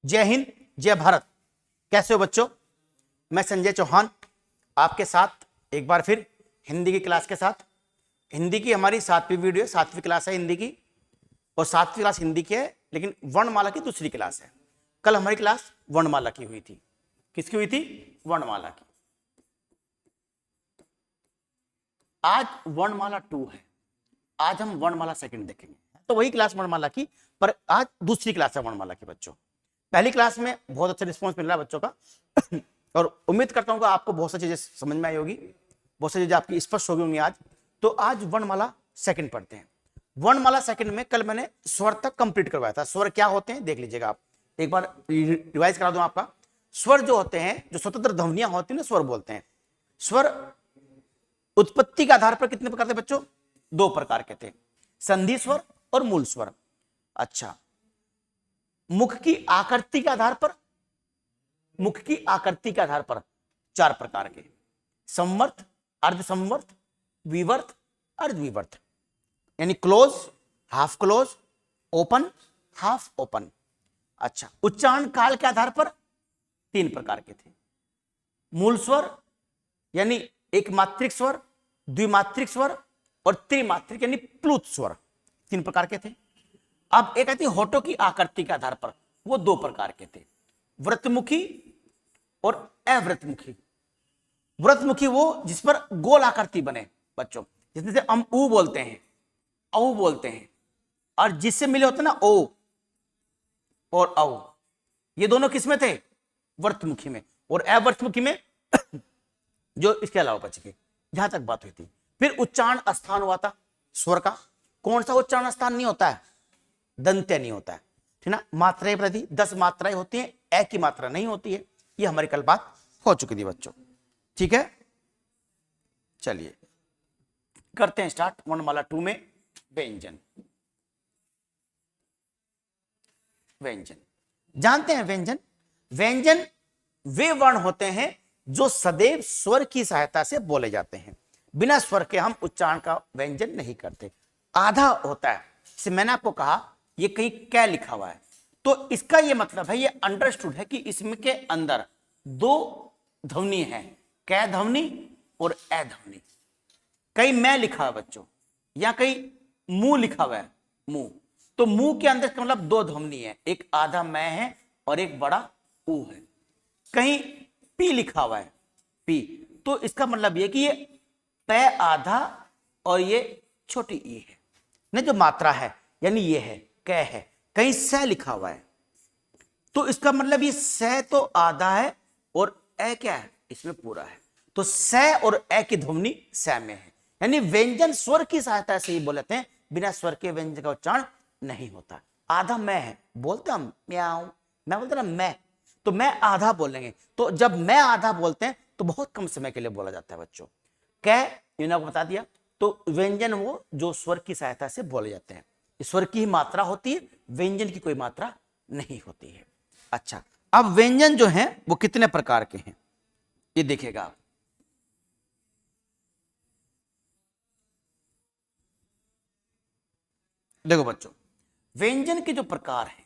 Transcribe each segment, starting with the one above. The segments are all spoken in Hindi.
जय हिंद, जय भारत। कैसे हो बच्चों? मैं संजय चौहान आपके साथ एक बार फिर हिंदी की क्लास के साथ। हिंदी की हमारी 7वीं वीडियो, 7वीं क्लास है हिंदी की, और 7वीं क्लास हिंदी की है, लेकिन वर्णमाला की दूसरी क्लास है। कल हमारी क्लास वर्णमाला की हुई थी। किसकी हुई थी? वर्णमाला की। आज वर्णमाला 2 है। आज हम वर्णमाला सेकंड देखेंगे। तो वही क्लास वर्णमाला की, पर आज दूसरी क्लास है वर्णमाला की बच्चों। पहली क्लास में बहुत अच्छा रिस्पॉन्स मिल रहा है बच्चों का और उम्मीद करता हूं कि आपको बहुत सारी चीजें समझ में आई होगी, बहुत सारी चीजें आपकी स्पष्ट हो गई होंगी आज। तो आज वर्णमाला सेकंड पढ़ते हैं। वर्णमाला सेकंड में कल मैंने स्वर तक कंप्लीट करवाया था। स्वर क्या होते हैं देख लीजिएगा आप, एक बार रिवाइज करा दूं आपका। स्वर जो होते हैं, जो स्वतंत्र ध्वनियां होती हैं ना, स्वर बोलते हैं। स्वर उत्पत्ति के आधार पर कितने प्रकार थे बच्चों? 2 प्रकार के थे, संधि स्वर और मूल स्वर। अच्छा, मुख की आकृति के आधार पर, मुख की आकृति के आधार पर 4 प्रकार के, संवर्त, अर्धसंवर्त, विवर्त, अर्धविवर्त, यानी close, half close, open, half open. अच्छा, उच्चारण काल के आधार पर 3 प्रकार के थे। मूल स्वर यानी एक मात्रिक स्वर, द्विमात्रिक स्वर और त्रिमात्रिक यानी प्लुत स्वर, 3 प्रकार के थे। अब एक आती होठों की आकृति के आधार पर, वो 2 प्रकार के थे, व्रतमुखी और अव्रतमुखी। व्रतमुखी वो जिस पर गोल आकृति बने बच्चों, जिसमें से हम ऊ बोलते हैं, औ बोलते हैं, और जिससे मिले होते ना ओ और औ, ये दोनों किसमें थे? व्रतमुखी में। और अव्रतमुखी में जो इसके अलावा बच गए, जहां तक बात हुई थी। फिर उच्चारण स्थान हुआ था स्वर का। कौन सा उच्चारण स्थान नहीं होता है? दंत्य नहीं होता है, ठीक ना। मात्राएं प्रति 10 मात्राएं होती हैं, ए की मात्रा नहीं होती है। ये हमारी कल बात हो चुकी थी बच्चों, ठीक है। चलिए करते हैं स्टार्ट वर्णमाला 2 में व्यंजन। व्यंजन जानते हैं। व्यंजन, व्यंजन वे वर्ण होते हैं जो सदैव स्वर की सहायता से बोले जाते हैं। बिना स्वर के हम उच्चारण का व्यंजन नहीं करते। आधा होता है, जैसे मैंने आपको कहा ये कहीं कै लिखा हुआ है, तो इसका ये मतलब है, ये अंडरस्टूड है कि इसमें के अंदर 2 ध्वनि है, कै ध्वनि और ए ध्वनि। कहीं मैं लिखा है बच्चों, या कहीं मुंह लिखा हुआ है, मुंह, तो मुंह के अंदर मतलब 2 ध्वनि है, एक आधा मैं है और एक बड़ा ऊ है। कहीं पी लिखा हुआ है, पी, तो इसका मतलब ये कि ये पै आधा और ये छोटी ई है, नहीं जो मात्रा है, यानी ये है कै है। कहीं स लिखा हुआ है, तो इसका मतलब ये स तो आधा है और ए क्या है? इसमें पूरा है। तो स और ए की ध्वनि स में है, यानी व्यंजन स्वर की सहायता से ही बोलते हैं, बिना स्वर के व्यंजन का उच्चारण नहीं होता। आधा मैं है, बोलते हम म्याऊ, मैं बोलते ना मैं, तो मैं आधा बोलेंगे, तो जब मैं आधा बोलते हैं तो बहुत कम समय के लिए बोला जाता है बच्चों। कै इन्होंने आपको बता दिया। तो व्यंजन वो जो स्वर की सहायता से बोले जाते हैं, स्वर की ही मात्रा होती है, व्यंजन की कोई मात्रा नहीं होती है। अच्छा, अब व्यंजन जो है वो कितने प्रकार के हैं ये देखिएगा आप। देखो बच्चों, व्यंजन के जो प्रकार हैं,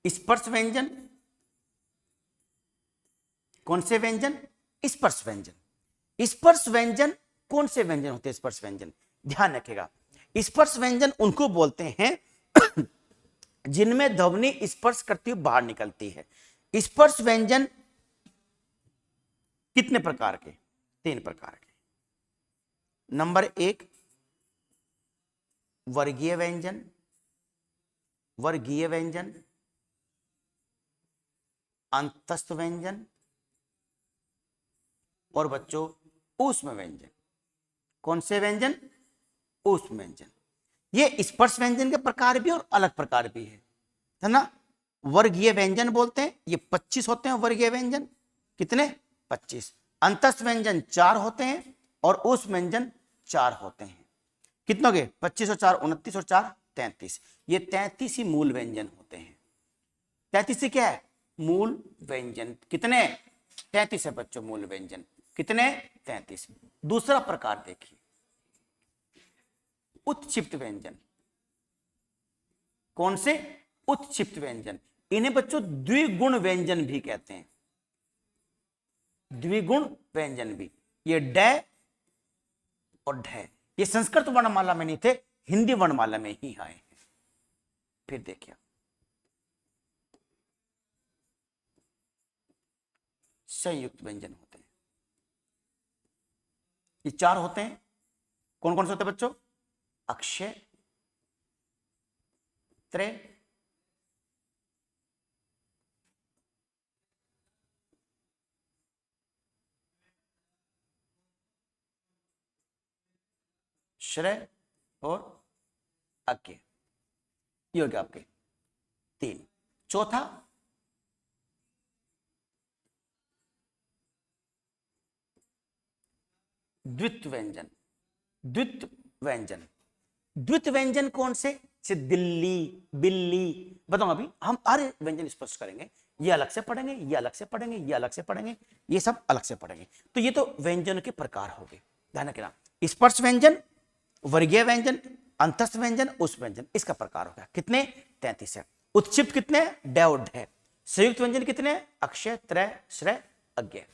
स्पर्श व्यंजन, कौन से व्यंजन? स्पर्श व्यंजन। स्पर्श व्यंजन कौन से व्यंजन होते हैं? स्पर्श व्यंजन ध्यान रखिएगा, स्पर्श व्यंजन उनको बोलते हैं जिनमें ध्वनि स्पर्श करती हुई बाहर निकलती है। स्पर्श व्यंजन कितने प्रकार के? 3 प्रकार के। नंबर 1 वर्गीय व्यंजन, वर्गीय व्यंजन, अंतस्थ व्यंजन और बच्चों ऊष्म व्यंजन। कौन से व्यंजन? ऊष्म व्यंजन। ये स्पर्श व्यंजन के प्रकार भी और अलग प्रकार भी है ना। वर्गीय व्यंजन बोलते हैं, ये 25 होते हैं वर्गीय व्यंजन। कितने? 25। अंतस्थ व्यंजन 4 होते हैं और ऊष्म व्यंजन 4 होते हैं। कितनों के? 25 और 4 29 और 4 33। ये 33 ही मूल व्यंजन होते हैं। 33 ही क्या है? मूल व्यंजन। कितने? 33 है बच्चों मूल व्यंजन। कितने? 33। दूसरा प्रकार देखिए, उत्क्षिप्त व्यंजन। कौन से? उत्क्षिप्त व्यंजन। इन्हें बच्चों द्विगुण व्यंजन भी कहते हैं, द्विगुण व्यंजन भी। ये डै और ढै, ये संस्कृत वर्णमाला में नहीं थे, हिंदी वर्णमाला में ही आए हैं। फिर देखिए, संयुक्त व्यंजन होते हैं, ये 4 होते हैं। कौन कौन से होते हैं बच्चों? अक्षय, त्रय, श्रेय और अज्ञेय। ये हो गया आपके 3। चौथा द्वित्व व्यंजन। द्वित्व व्यंजन, द्वित्व व्यंजन कौन से? दिल्ली, बिल्ली, बताऊं अभी हम हर व्यंजन स्पष्ट करेंगे। ये अलग से पढ़ेंगे, ये अलग से पढ़ेंगे, ये अलग से पढ़ेंगे, ये सब अलग से पढ़ेंगे। तो ये तो व्यंजन के प्रकार हो गए, ध्यान रखना। स्पर्श व्यंजन, वर्गीय व्यंजन, अंतस्थ व्यंजन, उस व्यंजन, इसका प्रकार हो गया। कितने? 33 है। उत्क्षिप्त कितने? डै और ढै। संयुक्त व्यंजन कितने? अक्षय, त्रय, श्रेय, अज्ञेय।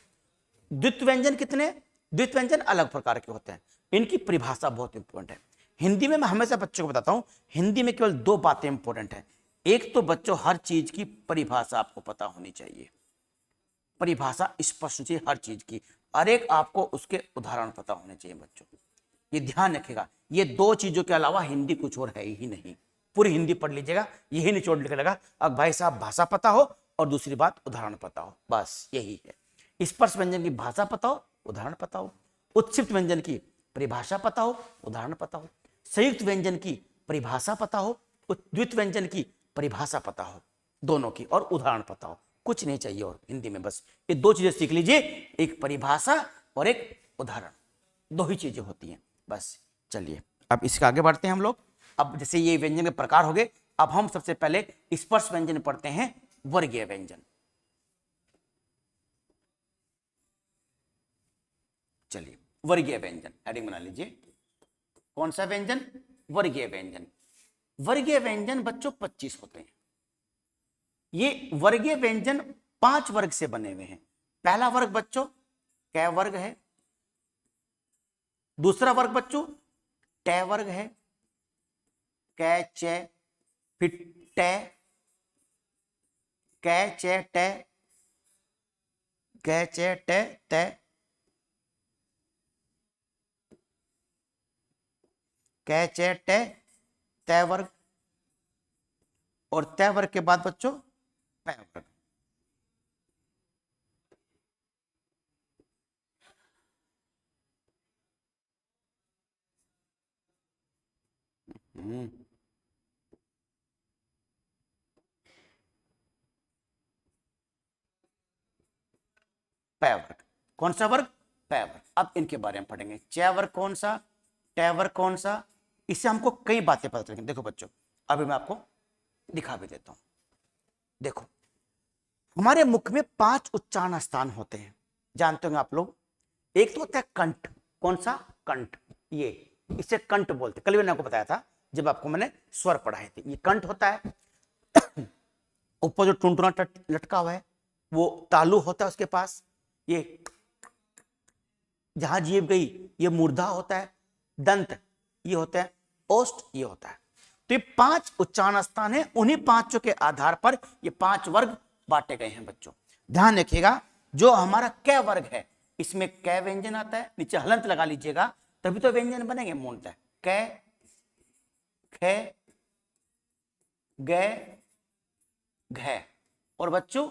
द्वित्व व्यंजन कितने? द्वित्व व्यंजन अलग प्रकार के होते हैं, इनकी परिभाषा बहुत इंपॉर्टेंट है। हिंदी में मैं हमेशा बच्चों को बताता हूं, हिंदी में केवल 2 बातें इंपॉर्टेंट है। एक तो बच्चों हर चीज की परिभाषा आपको पता होनी चाहिए, परिभाषा स्पष्ट चाहिए हर चीज की, और एक आपको उसके उदाहरण पता होने चाहिए बच्चों। ये ध्यान रखिएगा, ये 2 चीजों के अलावा हिंदी कुछ और है ही नहीं। पूरी हिंदी पढ़ लीजिएगा, यही निचोड़ निकलेगा। अब भाई साहब भाषा पता हो और दूसरी बात उदाहरण पता हो, बस यही है। स्पर्श व्यंजन की भाषा पता हो, उदाहरण पता हो। उत्क्षिप्त व्यंजन की परिभाषा पता हो, उदाहरण पता हो। संयुक्त व्यंजन की परिभाषा पता हो, द्वित्व व्यंजन की परिभाषा पता हो, दोनों की, और उदाहरण पता हो। कुछ नहीं चाहिए और हिंदी में, बस ये 2 चीजें सीख लीजिए, एक परिभाषा और एक उदाहरण, 2 ही चीजें होती हैं बस। चलिए अब इसके आगे बढ़ते हैं हम लोग। अब जैसे ये व्यंजन के प्रकार हो गए, अब हम सबसे पहले स्पर्श व्यंजन पढ़ते हैं, वर्गीय व्यंजन। चलिए वर्गीय व्यंजन हेडिंग बना लीजिए। कौन सा व्यंजन? वर्गीय व्यंजन। वर्गीय व्यंजन बच्चों 25 होते हैं। ये वर्गीय व्यंजन 5 वर्ग से बने हुए हैं। पहला वर्ग बच्चों कै वर्ग है, दूसरा वर्ग बच्चों टै वर्ग है, कै चे, फिर टै, कै चे टै, कै चे टै तै, कै चे टै तै वर्ग, और तै वर्ग के बाद बच्चों पै वर्ग। पै वर्ग। कौन सा वर्ग? पै वर्ग। अब इनके बारे में पढ़ेंगे। चै वर्ग कौन सा, टै वर्ग कौन सा, इससे हमको कई बातें पता चलेंगी। देखो बच्चों, अभी मैं आपको दिखा भी देता हूं। देखो हमारे मुख में 5 उच्चारण स्थान होते हैं, जानते होंगे आप लोग। एक तो होता है कंठ। कौन सा? कंठ। ये इसे कंठ बोलते, कल मैंने आपको बताया था जब आपको मैंने स्वर पढ़ाए थे। ये कंठ होता है। ऊपर जो टुनटुना लटका हुआ है वो तालु होता है उसके पास। ये जहां जीभ गई ये मूर्धा होता है। दंत ये होता है, ओष्ठ ये होता है। तो ये 5 उच्चारण स्थान है, उन्हीं 5 के आधार पर ये 5 वर्ग बांटे गए हैं बच्चों। ध्यान रखिएगा, जो हमारा कै वर्ग है इसमें कै व्यंजन आता है, नीचे हलंत लगा लीजिएगा तभी तो व्यंजन बनेंगे मूलतः। कै, खे, गे, घै, और बच्चों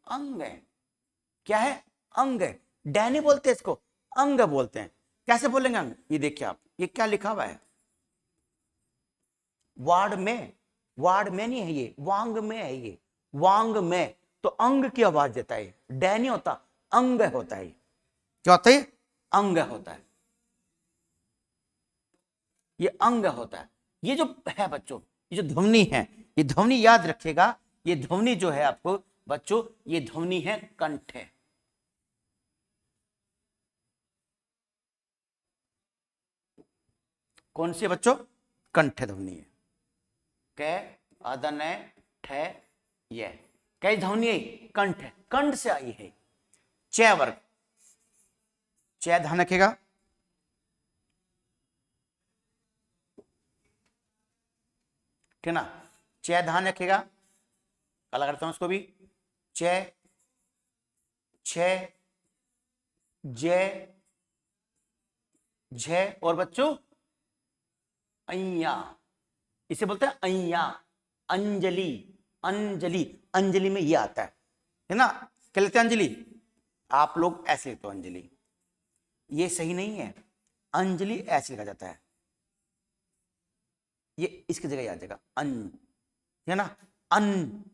अंग है। क्या है? अंग है। डैनी बोलते हैं इसको, अंग बोलते हैं। कैसे बोलेंगे अंग? ये देखिए आप, ये क्या लिखा हुआ है? वार्ड में, वार्ड में नहीं है ये, वांग में है ये, वांग में। तो अंग की आवाज देता है, डै नहीं होता, अंग होता है। क्या होता है? अंग होता है, ये अंग होता है। ये जो है बच्चों, ये जो ध्वनि है, ये ध्वनि याद रखिएगा, ये ध्वनि जो है आपको बच्चों, ये ध्वनि है कंठ है। कौन सी है बच्चों? कंठ ध्वनि है। क अदन ठ ये कई ध्वनि है, कंठ है, कंठ से आई है। च वर्ग, च ध्यान रखेगा, ठीक ना, च ध्यान रखेगा, अलग करता हूं उसको भी। च, छ, जय, झ और बच्चों अय्या, इसे बोलते हैं अय्या। अंजलि, अंजलि, अंजलि में ये आता है ना, क्या लेते हैं अंजलि? आप लोग ऐसे लिखते हो अंजलि, ये सही नहीं है, अंजलि ऐसे लिखा जाता है, ये इसकी जगह आ जाएगा अन, है ना, अन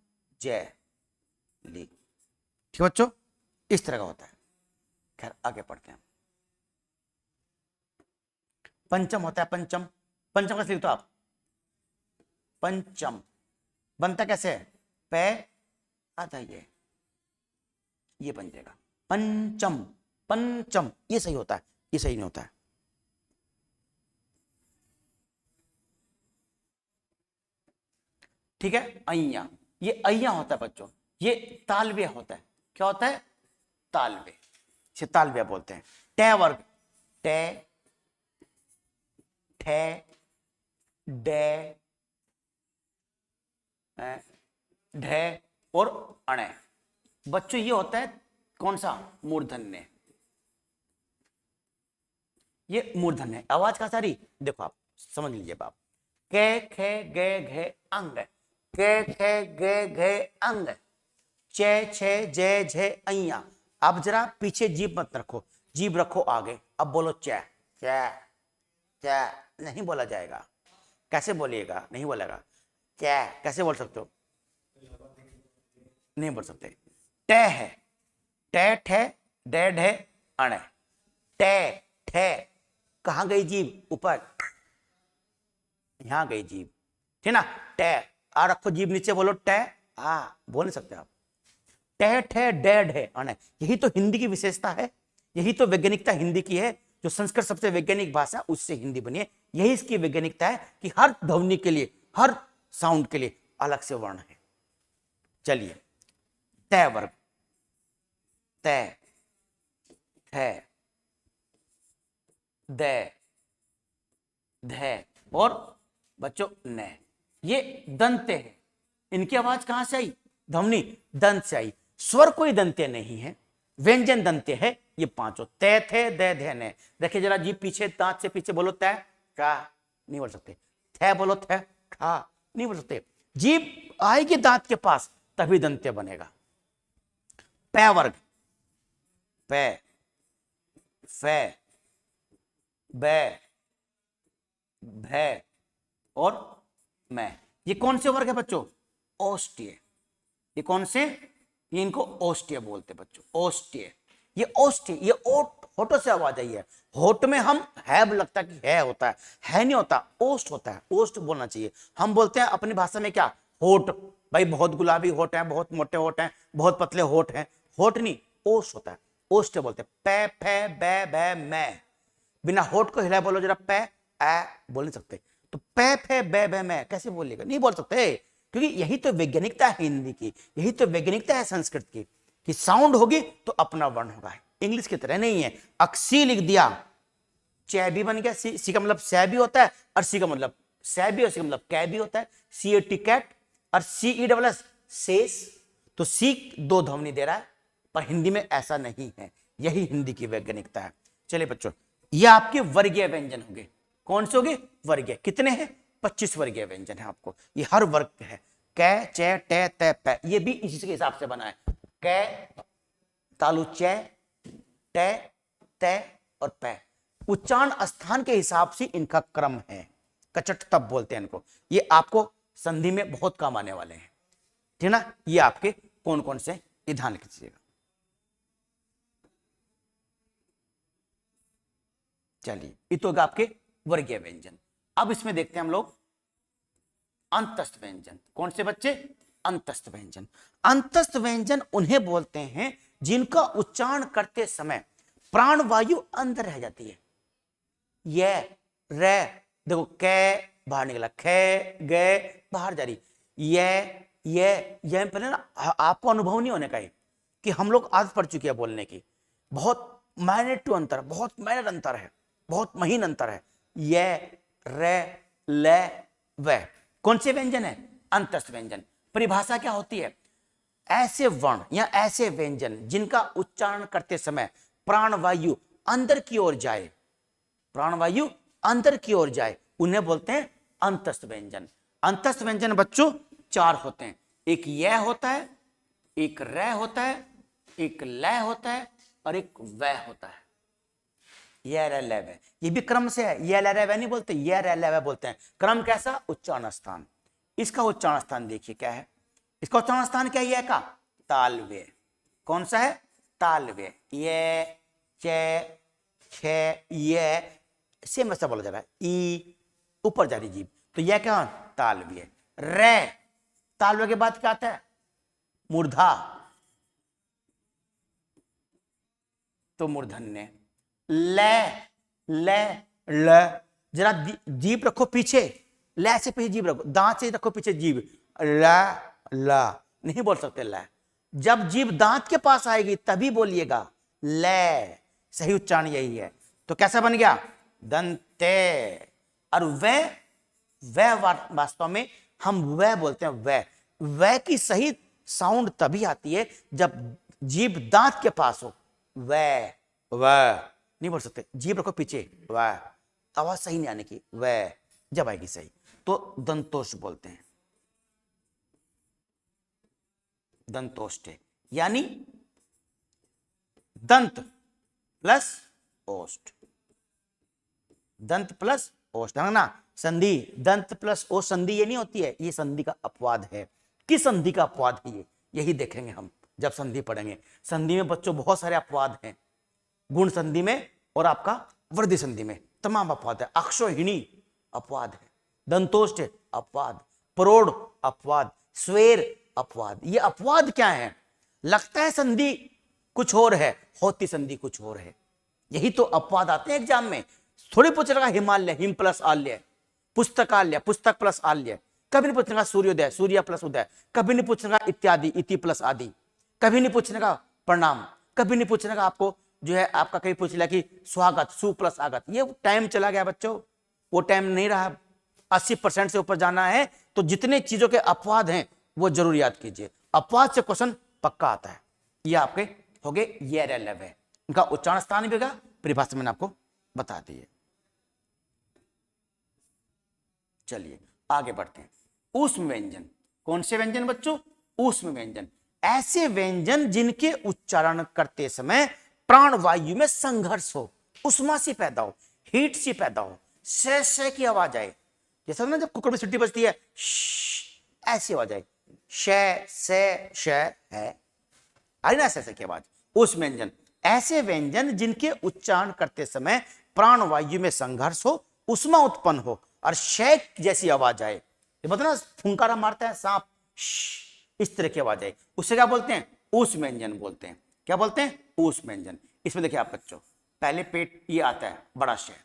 जय ली, ठीक है बच्चों, इस तरह का होता है। खैर आगे पढ़ते हैं। पंचम होता है, पंचम, पंचम कैसे लिखते हो आप? पंचम बनता कैसे है? पे आता ये बन जाएगा पंचम, पंचम, ये सही होता है, ये सही नहीं होता है। ठीक है, अय्या, ये अय्या होता है बच्चों, ये तालव्य होता है। क्या होता है? तालव्य, इसे तालव्य बोलते हैं। टे वर्ग, टे, ठे, डे, ढे और अणे। बच्चों ये होता है कौन सा? मूर्धन्य, ये मूर्धन्य। आवाज कहां सारी देखो आप समझ लीजिए आप। के खे गे घे अंग, के खे गे घे अंग, चे छे जे झे अय्या। अब जरा पीछे जीभ मत रखो, जीभ रखो आगे। अब बोलो चे, चे, चे नहीं बोला जाएगा। कैसे बोलिएगा? नहीं बोलेगा। चे कैसे बोल सकते हो? नहीं बोल सकते। टे है, टे ठे डे ढे अणे, टे ठे, कहां गई जीभ? ऊपर, यहां गई जीभ, ठीक ना। टे आ रखो जीभ नीचे, बोलो टे आ, बोल नहीं सकते आप। टे ठे डे ढे अणे, यही तो हिंदी की विशेषता है, यही तो वैज्ञानिकता हिंदी की है। जो संस्कृत सबसे वैज्ञानिक भाषा, उससे हिंदी बनी है, यही इसकी वैज्ञानिकता है कि हर ध्वनि के लिए, हर साउंड के लिए अलग से वर्ण है। चलिए, तय वर्ग, तय, थे, दे, धे और बच्चों ने, ये दंते हैं। इनकी आवाज कहां से आई? ध्वनि दंत से आई। स्वर कोई दंते नहीं है, व्यंजन दंते है ये पांचों। तय थे दे धे ने। देखिए जरा जीभ पीछे, दांत से पीछे बोलो तय, का नहीं बोल सकते। थे बोलो थे, खा नहीं बोल सकते। जीभ आएगी दांत के पास तभी दंते बनेगा। पै वर्ग, पै, फे, बै, भै और मैं। ये कौन से वर्ग है बच्चों? ओष्ठ्य। ये कौन से? ये इनको ओष्ठ्य बोलते हैं बच्चों, ओष्ठ्य। ये ओष्ठ्य, ये ओट, होठों से आवाज आई है। होठ में हम है लगता है कि है होता है नहीं होता, ओष्ठ होता है, ओष्ठ बोलना चाहिए। हम बोलते हैं अपनी भाषा में क्या? होठ। भाई बहुत गुलाबी होठ है, बहुत मोटे होठ हैं, बहुत पतले होठ हैं, होठ नहीं, ओष्ठ होता है, ओष्ठ बोलते हैं। पै फे बै भै मैं, बिना होठ को हिलाए बोलो जरा, पै ऐ बोल नहीं सकते। तो पै फे बै भै मैं कैसे बोलिएगा? नहीं बोल सकते, क्योंकि यही तो वैज्ञानिकता है हिंदी की, यही तो वैज्ञानिकता है संस्कृत की, कि साउंड होगी तो अपना वर्ण होगा। इंग्लिश की तरह नहीं है, अक्सी लिख दिया, चे भी बन गया, सी का मतलब सै भी होता है, और सी का मतलब सै भी, और सी का मतलब कै भी होता है। सी ए टी कैट और सी ई डबल एस शेष, तो सी दो ध्वनि दे रहा है, पर हिंदी में ऐसा नहीं है, यही हिंदी की वैज्ञानिकता है। चलिए बच्चों, ये आपके वर्गीय व्यंजन होंगे। कौन से होंगे? वर्गीय। कितने हैं? 25 वर्गीय व्यंजन है आपको, ये हर वर्ग के है। कै चे टे ते पै, ये भी इसी के हिसाब से बना है। कै तालु चे, टे ते और पै, उच्चारण स्थान के हिसाब से इनका क्रम है। कचट तब बोलते हैं इनको। ये आपको संधि में बहुत काम आने वाले हैं, ठीक ना। ये आपके कौन कौन से, ये ध्यान रखिएगा। चलिए, ये तो आपके वर्गीय व्यंजन। अब इसमें देखते हैं हम लोग अंतस्थ व्यंजन। कौन से बच्चे? अंतस्थ व्यंजन। अंतस्थ व्यंजन उन्हें बोलते हैं जिनका उच्चारण करते समय प्राणवायु अंदर रह जाती है। ये रे देखो कै बाहर निकला, खे गए बाहर जा रही, ये पहले ना आपको अनुभव नहीं होने का है कि हम लोग आदत पड़ चुकी है बोलने की, बहुत माइनर टू अंतर, बहुत माइनर अंतर है, बहुत महीन अंतर है। ये रे ले वे कौन से व्यंजन है? अंतस्थ व्यंजन। परिभाषा क्या होती है? ऐसे वर्ण या ऐसे व्यंजन जिनका उच्चारण करते समय प्राणवायु अंदर की ओर जाए, प्राणवायु अंदर की ओर जाए, उन्हें बोलते हैं अंतस्थ व्यंजन। अंतस्थ व्यंजन बच्चों चार होते हैं, एक यह होता है, एक रे होता है, एक लय होता है और एक वह होता है। यह रे लय वह, ये भी क्रम से है, यह लय रे वह नहीं बोलते, यह रे लय वह बोलते हैं। क्रम कैसा? उच्चारण स्थान। इसका उच्चारण स्थान देखिए क्या है, इसका उच्चारण स्थान क्या है? यह का तालव्य। कौन सा है? तालव्य। ये चे खे ये सेम वैसा बोला जा रहा है, ई ऊपर जा रही जीभ, तो यह क्या? तालव्य। रे, तालव्य के बाद क्या आता है? मूर्धा, तो मूर्धन्य। ले ल, जरा जीभ रखो पीछे, ल से पीछे जीभ रखो, दांत से रखो पीछे जीभ, ला नहीं बोल सकते ला। जब जीभ दांत के पास आएगी तभी बोलिएगा ले, सही उच्चारण यही है। तो कैसा बन गया? दंते। और वह वास्तव में हम वह बोलते हैं, वह की सही साउंड तभी आती है जब जीभ दांत के पास हो। वह नहीं बोल सकते, जीभ रखो पीछे, वह आवाज सही नहीं आने की, वह जब आएगी सही तो दंतोष्ठ बोलते हैं। दंतोष्ठ यानी दंत प्लस ओष्ठ, दंत प्लस ओष्ठ है ना, संधि। दंत प्लस ओष्ठ संधि ये नहीं होती है, ये संधि का अपवाद है। किस संधि का अपवाद है ये? यही देखेंगे हम जब संधि पढ़ेंगे। संधि में बच्चों बहुत सारे अपवाद हैं, गुण संधि में और आपका वृद्धि संधि में तमाम अपवाद है। अक्षोहिणी अपवाद है, दंतोष्ठ अपवाद, प्रोढ़ अपवाद, स्वेर अपवाद। ये अपवाद क्या है? लगता है संधि कुछ और है, होती संधि कुछ और है। यही तो अपवाद आते हैं एग्जाम में। थोड़ी पूछेगा हिमालय, हिम प्लस आल्य, पुस्तकालय, पुस्तक प्लस आल्य, कभी नहीं पूछेगा सूर्योदय, सूर्य प्लस उदय, कभी नहीं पूछेगा इत्यादि, इति प्लस आदि, कभी नहीं पूछेगा प्रणाम, कभी नहीं पूछेगा आपको जो है आपका कहीं पूछ लिया कि स्वागत, सु प्लस आगत। ये टाइम चला गया बच्चों, वो टाइम नहीं रहा। 80% से ऊपर जाना है तो जितने चीजों के अपवाद हैं वो जरूर याद कीजिए। अपवाद से क्वेश्चन पक्का आता है। ये आपके हो गए ये रे लव है, इनका उच्चारण स्थान भी होगा, परिभाषा मैंने आपको बता दी है। चलिए आगे बढ़ते हैं। ऊष्म व्यंजन, कौन से व्यंजन बच्चों? ऊष्म व्यंजन, ऐसे व्यंजन जिनके उच्चारण करते समय प्राणवायु में संघर्ष हो, उष्मा सी पैदा हो, हीट सी पैदा हो, से की आवाज आए। जैसा ना जब कुकर में सीटी बजती है ऐसी आवाज आए, से है, आई ना से की आवाज। उस व्यंजन, ऐसे व्यंजन जिनके उच्चारण करते समय प्राणवायु में संघर्ष हो, उष्मा उत्पन्न हो और शेक जैसी आवाज आए। ये मतलब ना फुंकारा मारता है सांप, इस तरह की आवाज आए, उससे क्या बोलते हैं? ऊष्म व्यंजन बोलते हैं। क्या बोलते हैं? ऊष्म व्यंजन। इसमें देखिए आप बच्चों, पहले पेट ये आता है बड़ा शय,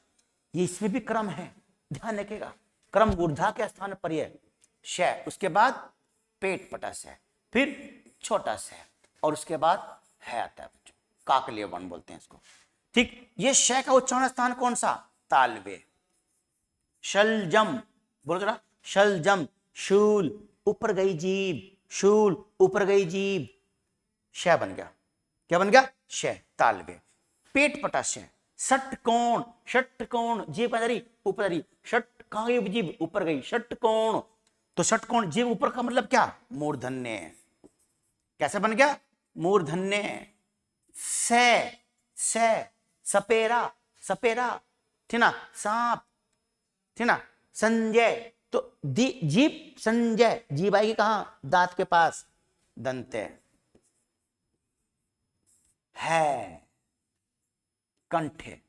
ये इसमें भी क्रम है, ध्यान रखिएगा। क्रम ऊर्ध्वा के स्थान पर ये शय, उसके बाद पेट पटा शय, फिर छोटा शय और उसके बाद है आता है बच्चों, काकलिय वर्ण बोलते हैं इसको। ठीक, ये शय का उच्चारण स्थान कौन सा? तालव्य। शलजम बोलो जरा, शलजम, शूल ऊपर गई जीभ, शूल ऊपर गई जीभ, शय बन गया। क्या बन गया? शय, तालव्य। पेट पटा शय, षटकोण, षटकोण जीभ कहां ऊपर रही, षट कहां गई जीभ? ऊपर गई, षटकोण। तो षटकोण जीभ ऊपर का मतलब क्या? मूर्धन्य। कैसे बन गया? मूर्धन्य। से सपेरा, सपेरा, ठीक ना, सांप, ठीक ना, संजय, तो जीभ संजय, जीभ आएगी कहां? दांत के पास, दंते। है, कंठे,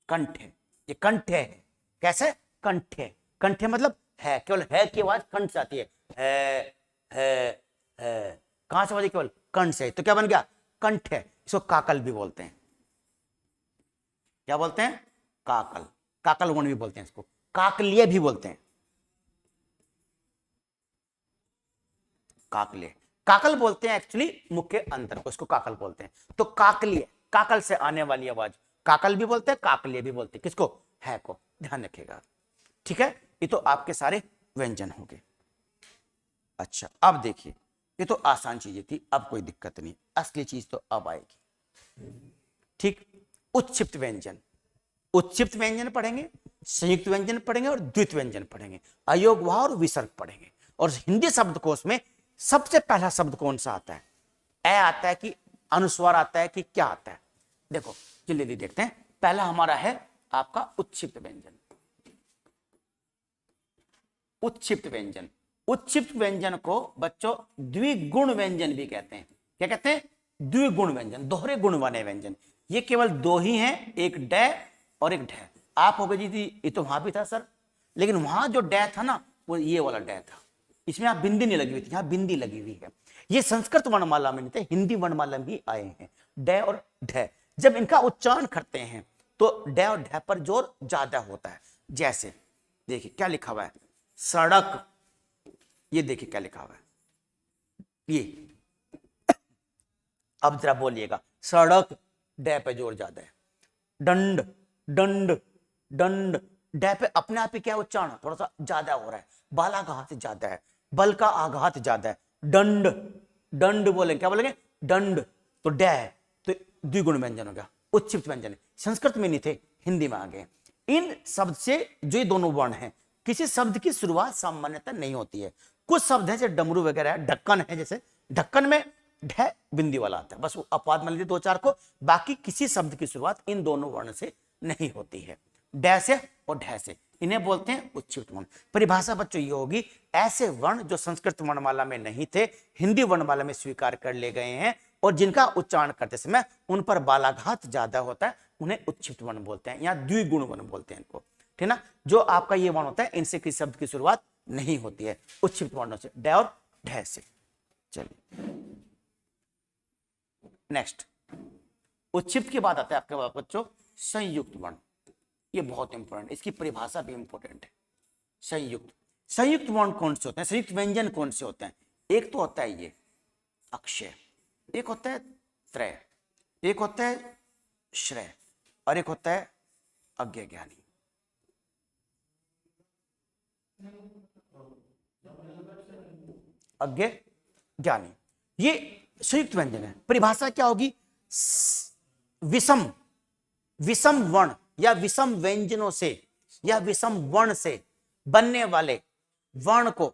कंठे, ये कंठे है। कैसे? कंठे, कंठे मतलब है, केवल है की आवाज कंठ से आती है, है। कहां से आवाज? केवल कंठ से। तो क्या बन गया? कंठ है। इसको काकल भी बोलते हैं। क्या बोलते हैं? काकल। काकल वर्ण भी बोलते हैं इसको, काकलिय भी बोलते हैं, काकलिय, काकल बोलते हैं एक्चुअली मुख्य अंतर को, इसको काकल बोलते हैं। तो काकलिय, काकल से आने वाली आवाज, काकल भी बोलते हैं, काकलिय भी बोलते हैं, किसको, है को, ध्यान रखिएगा। ठीक है, ये तो आपके सारे व्यंजन हो गए। अच्छा अब देखिए, ये तो आसान चीजें थी, अब कोई दिक्कत नहीं, असली चीज तो अब आएगी। ठीक, उत्क्षिप्त व्यंजन, उत्क्षिप्त व्यंजन पढ़ेंगे, संयुक्त व्यंजन पढ़ेंगे और द्वित व्यंजन पढ़ेंगे, अयोगवाह और विसर्ग पढ़ेंगे। और हिंदी शब्दकोश में सबसे पहला शब्द कौन सा आता है, ए आता है कि अनुस्वार आता है कि क्या आता है? देखो जल्दी देखते हैं। पहला हमारा है आपका उत्क्षिप्त व्यंजन, उत्क्षिप्त व्यंजन। उत्क्षिप्त व्यंजन को बच्चों द्विगुण व्यंजन भी कहते हैं। क्या कहते हैं? द्विगुण व्यंजन, दोहरे गुण वाले व्यंजन। ये केवल दो ही हैं, एक डे और एक ढे। आप हो गए जी ये तो वहां भी था सर, लेकिन वहां जो डे था ना वो ये वाला डे था, इसमें आप बिंदी नहीं लगी हुई थी, यहाँ बिंदी लगी हुई है। ये संस्कृत वर्णमाला में नहीं थे, हिंदी वर्णमाला में ही आए हैं डे और ढे। जब इनका उच्चारण करते हैं तो डे और ढे पर जोर ज्यादा होता है। जैसे देखिए क्या लिखा हुआ है, सड़क, ये देखिए क्या लिखा हुआ है, ये अब जरा बोलिएगा, सड़क, डे पे जोर ज्यादा है। दंड, दंड, दंड, डे पे अपने आप ही क्या उच्चारण थोड़ा सा ज्यादा हो रहा है, बालाघात ज्यादा है, बल का आघात ज्यादा है। दंड, दंड बोलेंगे, क्या बोलेंगे? दंड, तो डे है, तो द्विगुण व्यंजन हो गया, उत्क्षिप्त व्यंजन। संस्कृत में नहीं थे, हिंदी में आ गए। इन शब्द से जो ये दोनों वर्ण हैं, किसी शब्द की शुरुआत सामान्यतः नहीं होती है। कुछ शब्द है जैसे डमरू वगैरह है, ढक्कन है, जैसे ढक्कन में ढ बिंदी वाला आता है, बस वो अपवाद मान लीजिए दो चार को, बाकी किसी शब्द की शुरुआत इन दोनों वर्ण से नहीं होती है, डै से और ढै से। इन्हें बोलते हैं उत्क्षिप्त वर्ण। परिभाषा बच्चों ये होगी, ऐसे वर्ण जो संस्कृत वर्णमाला में नहीं थे, हिंदी वर्णमाला में स्वीकार कर ले गए हैं और जिनका उच्चारण करते समय उन पर बालाघात ज्यादा होता है, उन्हें उत्क्षिप्त वर्ण बोलते हैं या द्विगुण वर्ण बोलते हैं इनको। ठीक ना, जो आपका ये वर्ण होता है इनसे किसी शब्द की शुरुआत नहीं होती है, उत्क्षिप्त वर्णों से, डै और ढै से। चलिए नेक्स्ट, उत्क्षिप्त के बाद आता है आपके बच्चों संयुक्त वर्ण। ये बहुत इंपॉर्टेंट, इसकी परिभाषा भी इंपॉर्टेंट है। संयुक्त, संयुक्त वर्ण कौन से होते हैं, संयुक्त व्यंजन कौन से होते हैं? एक तो होता है ये अक्षय, एक होता है त्रय, एक होता है श्रेय और एक होता है अज्ञे ज्ञानी। अज्ञे ज्ञानी, ये संयुक्त व्यंजन है। परिभाषा क्या होगी? विषम, विषम वर्ण या विषम व्यंजनों से या विषम वर्ण से बनने वाले वर्ण को,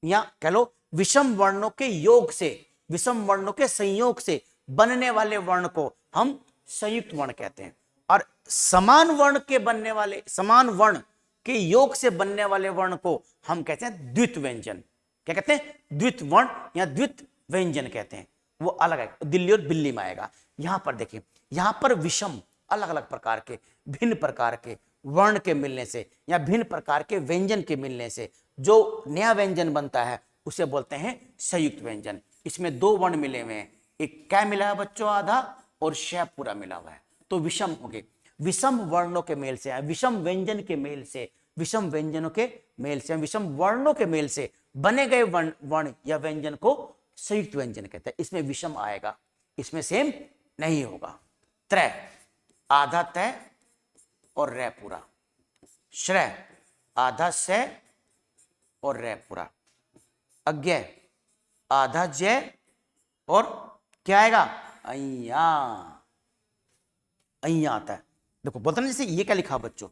या कह लो विषम वर्णों के योग से, विषम वर्णों के संयोग से बनने वाले वर्ण को हम संयुक्त वर्ण कहते हैं। और समान वर्ण के बनने वाले, समान वर्ण के योग से बनने वाले वर्ण को हम कहते हैं द्वित व्यंजन। क्या कहते हैं? द्वित वर्ण या द्वित व्यंजन कहते हैं। वो अलग है, दिल्ली और बिल्ली में आएगा। यहां पर देखिए, यहां पर विषम, अलग अलग प्रकार के, भिन्न प्रकार के वर्ण के मिलने से या भिन्न प्रकार के व्यंजन के मिलने से जो नया व्यंजन बनता है उसे बोलते हैं संयुक्त व्यंजन। इसमें दो वर्ण मिले हुए हैं, एक क्या मिला है बच्चों? आधा, और श पूरा मिला हुआ है, तो विषम हो गए। विषम वर्णों के मेल से, विषम व्यंजन के मेल से, विषम व्यंजनों के मेल से, विषम वर्णों के मेल से बने गए वर्ण या व्यंजन को संयुक्त व्यंजन कहते हैं। इसमें विषम आएगा, इसमें सेम नहीं होगा। त्रय, आधा तय और रे पूरा। श्रेय, आधा से और रे पूरा। अज्ञे, आधा जय और क्या आएगा? अय्या, अय्या आता है। देखो बोलते ना, जैसे ये क्या लिखा बच्चों?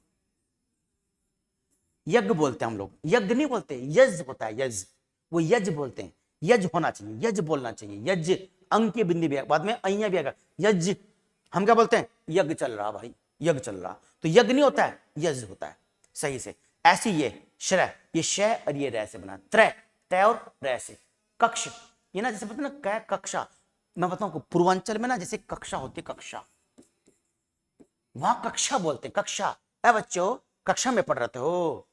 यज्ञ बोलते हैं हम लोग, यज्ञ नहीं बोलते, यज्ञ होता है, यज्ञ, वो यज्ञ बोलते हैं। यज्ञ होना चाहिए, यज्ञ बोलना चाहिए, यज्ञ, अंक की बिंदी भी बाद में अय्या भी आएगा, यज्ञ। हम क्या बोलते हैं? यज्ञ चल रहा भाई, यज्ञ चल रहा, तो यज्ञ नहीं होता है, यज्ञ होता है सही से। ऐसी ये श्रेय, ये शय और ये रे से बना। त्रय, तय और रे से। कक्ष, ये ना जैसे ना कै कक्षा, मैं बताऊं पूर्वांचल में ना जैसे कक्षा होती है, कक्षा, वहां कक्षा बोलते हैं, कक्षा। है बच्चों, कक्षा में पढ़ रहे हो?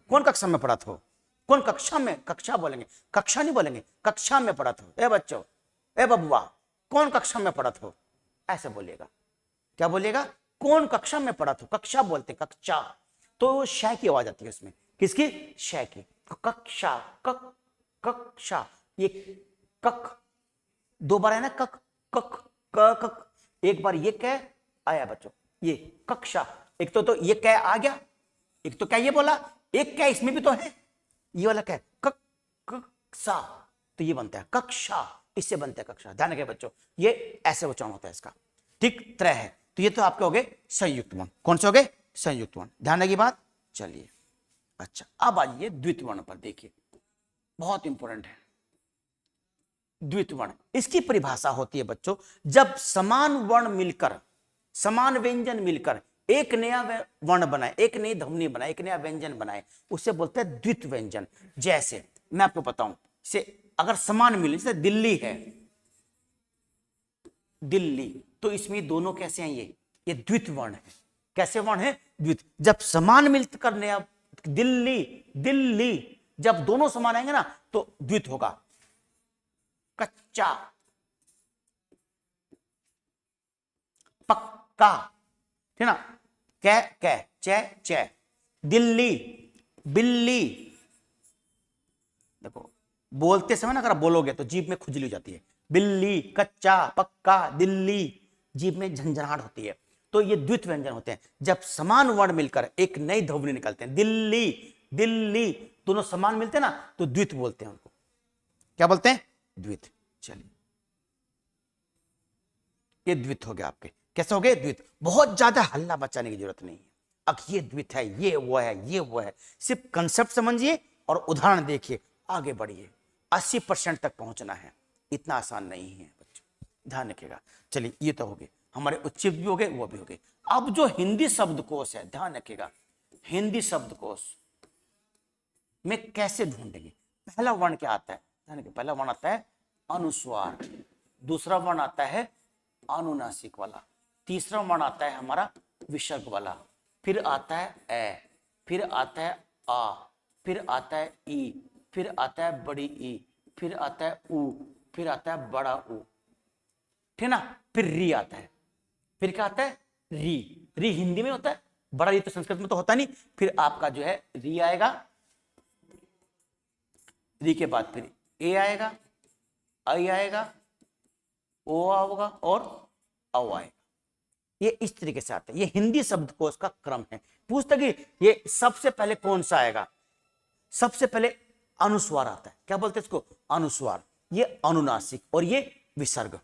कौन कक्षा में पढ़ा हो? कौन कक्षा में? कक्षा बोलेंगे, कक्षा नहीं बोलेंगे, कक्षा में पढ़ा हो। ए बच्चों, ए बबुआ, कौन कक्षा में पढ़ा हो? ऐसे बोलिएगा। क्या बोलिएगा? कौन कक्षा में पढ़ा था, कक्षा बोलते हैं, कक्षा, तो शय की आवाज आती है उसमें, किसकी, शय की, कक्षा, कक, कक्षा, ये कक दो बार है ना, कक कक कक, एक बार ये कै आया बच्चों, ये कक्षा, एक तो ये कै आ गया, एक तो क्या ये बोला, एक कै इसमें भी तो है, ये वाला कै, कक कक्षा, तो ये बनता है कक्षा, इससे बनता है कक्षा। ध्यान रखिए बच्चों, ये ऐसे उच्चारण होता है इसका, ठीक, त्रय है, तो ये तो आपके हो गए संयुक्त वर्ण। कौन से हो गए, संयुक्त वर्ण। ध्यान रखिए बात। चलिए अच्छा, अब आइए द्वितीय वर्ण पर, देखिए बहुत इंपॉर्टेंट है द्वितीय वर्ण। इसकी परिभाषा होती है बच्चों, जब समान वर्ण मिलकर, समान व्यंजन मिलकर एक नया वर्ण बनाए, एक नई ध्वनि बनाए, एक नया व्यंजन बनाए, उसे बोलते हैं द्वितीय व्यंजन। जैसे मैं आपको बताऊं, से अगर समान मिले, जैसे दिल्ली है, दिल्ली, तो इसमें दोनों कैसे हैं, ये द्वितीय वर्ण है। कैसे वर्ण है, द्वितीय। जब समान मिलकर नया, दिल्ली, दिल्ली, जब दोनों समान आएंगे ना तो द्वितीय होगा। कच्चा, पक्का, ठीक ना, कै कै, चे चे, दिल्ली, बिल्ली। देखो बोलते समय ना अगर आप बोलोगे तो जीभ में खुजली हो जाती है, बिल्ली, कच्चा, पक्का, दिल्ली, जीभ में झंझनाहट होती है। तो ये द्वितीय व्यंजन होते हैं, जब समान वर्ण मिलकर एक नई ध्वनि निकलते हैं, दिल्ली, दिल्ली, दोनों समान मिलते हैं ना तो द्वितीय बोलते हैं उनको। क्या बोलते हैं, द्वितीय। चलिए ये द्वितीय हो गया आपके। कैसे हो गए, द्वितीय। बहुत ज्यादा हल्ला बचाने की जरूरत नहीं है, अब ये द्वितीय है, ये वो है, ये वो है, सिर्फ कंसेप्ट समझिए और उदाहरण देखिए, आगे बढ़िए। 80% तक पहुंचना है, इतना आसान नहीं है बच्चों, ध्यान रखिएगा। चलिए ये तो हो गए हमारे उच्चित भी हो गए, वो भी हो गए। अब जो हिंदी शब्दकोश है, ध्यान रखिएगा, हिंदी शब्दकोश में कैसे ढूंढेंगे। पहला वर्ण क्या आता है, ध्यान रखिए, पहला वर्ण आता है अनुस्वार, दूसरा वर्ण आता है अनुनासिक वाला, तीसरा वर्ण आता है हमारा विसर्ग वाला, फिर आता है ए, फिर आता है आ, फिर आता है ई, फिर आता है बड़ी ई, फिर आता है ऊ, फिर आता है बड़ा ऊ, ठीक ना, फिर री आता है, फिर क्या आता है री, री हिंदी में होता है, बड़ा री तो संस्कृत में तो होता नहीं। फिर आपका जो है री आएगा, री के बाद फिर ए आएगा, आई आएगा, ओ आएगा और औ आएगा। ये इस तरीके से आता है, ये हिंदी शब्दकोश का क्रम है। पूछता कि ये सबसे पहले कौन सा आएगा, सबसे पहले अनुस्वार आता है। क्या बोलते हैं इसको, अनुस्वार, ये अनुनासिक और ये विसर्ग,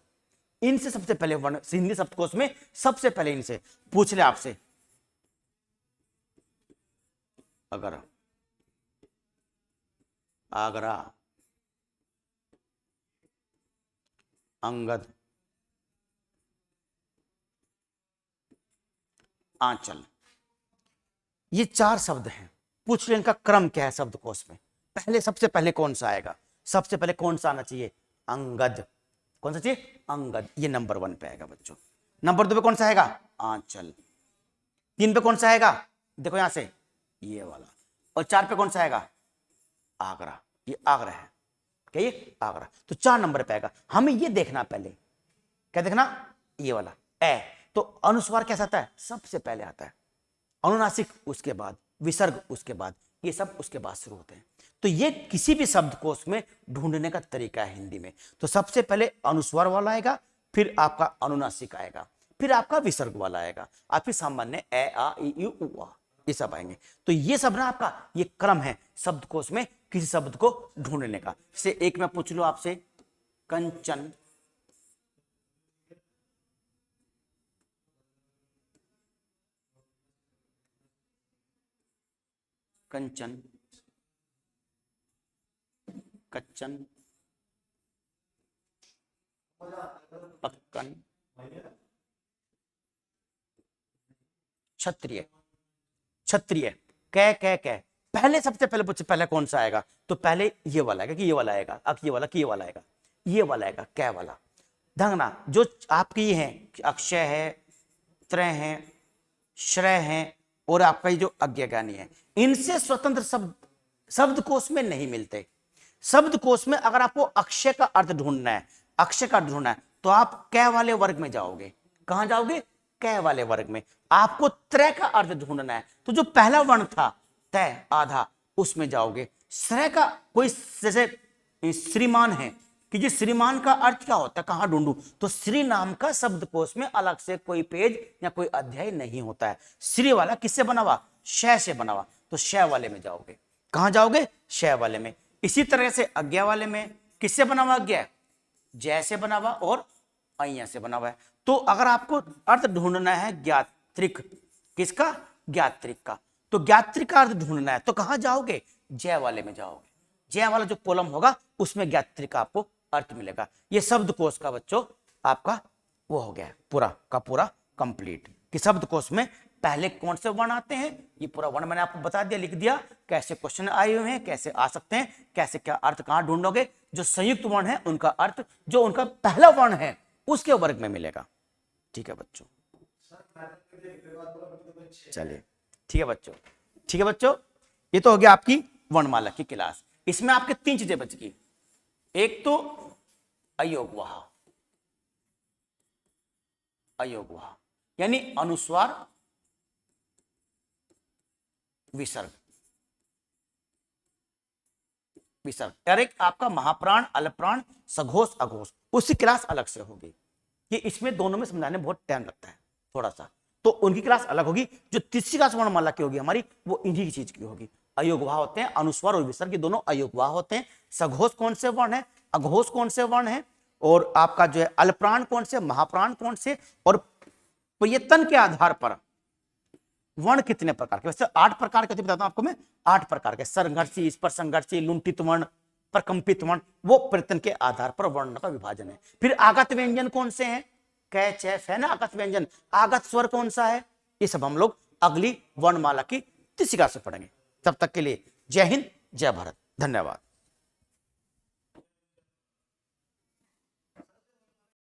इनसे सबसे पहले वर्ण हिंदी शब्दकोश में सबसे पहले इनसे पूछ ले आपसे। अगर आगरा, अंगद, आंचल, ये 4 शब्द हैं। पूछ ले इनका क्रम क्या है शब्दकोश में, पहले सबसे पहले कौन सा आएगा, सबसे पहले कौन सा आना चाहिए, अंगद। कौन सा चाहिए, अंगद, ये नंबर 1 पे आएगा बच्चों। नंबर 2 पे कौन सा आएगा, आंचल। 3 पे कौन सा आएगा, देखो यहां से ये वाला, और 4 पे कौन सा आएगा, आगरा। ये आगरा है, क्या ये आगरा, तो 4 नंबर पे आएगा। हमें ये देखना पहले, क्या देखना, ये वाला ए। तो अनुस्वार कैसा आता है, सबसे पहले आता है, अनुनासिक उसके बाद, विसर्ग उसके बाद, ये सब उसके बाद शुरू होते हैं। तो ये किसी भी शब्दकोश में ढूंढने का तरीका है हिंदी में। तो सबसे पहले अनुस्वार वाला आएगा, फिर आपका अनुनासिक आएगा, फिर आपका विसर्ग वाला आएगा, और फिर सामान्य ए आ ई उ आ, ये सब आएंगे। तो ये सब ना आपका ये क्रम है शब्दकोश में किसी शब्द को ढूंढने का। जैसे एक मैं पूछ लूं आपसे, कंचन, कंचन, कच्चन, पक्कन, क्षत्रिय, क्षत्रिय, कै कै कै। पहले सबसे पहले पूछे पहले कौन सा आएगा, तो पहले ये वाला आएगा कि ये वाला आएगा, अब ये वाला कि ये वाला आएगा, ये वाला आएगा, कै वाला। ढंगना जो आपकी ये है, अक्षय है, त्रय है, श्रय है, और आपका ये जो अज्ञानी है, इनसे स्वतंत्र शब्द शब्दकोश में नहीं मिलते। शब्दकोश में अगर आपको अक्षय का अर्थ ढूंढना है, अक्षय का अर्थ ढूंढना है, तो आप कै वाले वर्ग में जाओगे। कहां जाओगे, कै वाले वर्ग में। आपको त्रय का अर्थ ढूंढना है, तो जो पहला वर्ण था तय आधा, उसमें जाओगे। श्रेय का कोई जैसे श्रीमान है कि जी श्रीमान का अर्थ क्या होता है, कहां ढूंढूं, तो श्री नाम का शब्दकोश में अलग से कोई पेज या कोई अध्याय नहीं होता है। श्री वाला किससे बना हुआ, शय से बना हुआ, तो शय वाले में जाओगे। कहां जाओगे, शय वाले में। इसी तरह से अज्ञा वाले में किससे बना हुआ, अज्ञा जय से बना हुआ और अय्या से बना हुआ है। तो अगर आपको अर्थ ढूंढना है ज्ञात्रिक, किसका, ज्ञात्रिक का, तो ज्ञात्रिक का अर्थ ढूंढना है तो कहां जाओगे, जय वाले में जाओगे। जय वाला जो कॉलम होगा उसमें ज्ञात्रिक का आपको अर्थ मिलेगा। ये शब्दकोश का बच्चों आपका वो हो गया पूरा का पूरा कंप्लीट, कि शब्दकोश में पहले कौन से वर्ण आते हैं, ये पूरा वर्ण मैंने आपको बता दिया, लिख दिया, कैसे क्वेश्चन आए हुए हैं, कैसे आ सकते हैं, कैसे क्या अर्थ कहां ढूंढोगे। जो संयुक्त वर्ण है उनका अर्थ जो उनका पहला वर्ण है उसके वर्ग में मिलेगा। ठीक है बच्चों, चलिए ठीक है बच्चों, ठीक है बच्चों, ये तो हो गया आपकी वर्णमाला की क्लास। इसमें आपके 3 चीजें बच गई। एक तो अयोगवाह, अयोगवाह यानी अनुस्वार विसर्ग, विसर्ग। और एक आपका महाप्राण, अल्पप्राण, सघोष, अघोष, उसकी क्लास अलग से होगी। ये इसमें दोनों में समझाने में बहुत टाइम लगता है थोड़ा सा, तो उनकी क्लास अलग होगी। जो तीसरी क्लास वर्णमाला की होगी हमारी, वो इन्हीं की चीज की होगी। अयोगवाह होते हैं, अनुस्वार और विसर्ग दोनों अयोगवाह होते हैं। सघोष कौन से वर्ण है, अघोष कौन से वर्ण है, और आपका जो है अल्पप्राण कौन से, महाप्राण कौन से, और प्रयत्न के आधार पर वर्ण कितने प्रकार के, वैसे 8 प्रकार के बताता हूं आपको मैं, 8 प्रकार के, संघर्षी, स्पर्श संघर्षी, लुंठित वर्ण, प्रकंपित वर्ण, वो प्रयत्न के आधार पर वर्ण का विभाजन है। फिर आगत व्यंजन कौन से हैं, कै च फै ना आगत व्यंजन, आगत स्वर कौन सा है, ये सब हम लोग अगली वर्णमाला की तीसरी क्लास से पढ़ेंगे। तब तक के लिए जय हिंद, जय भारत, धन्यवाद।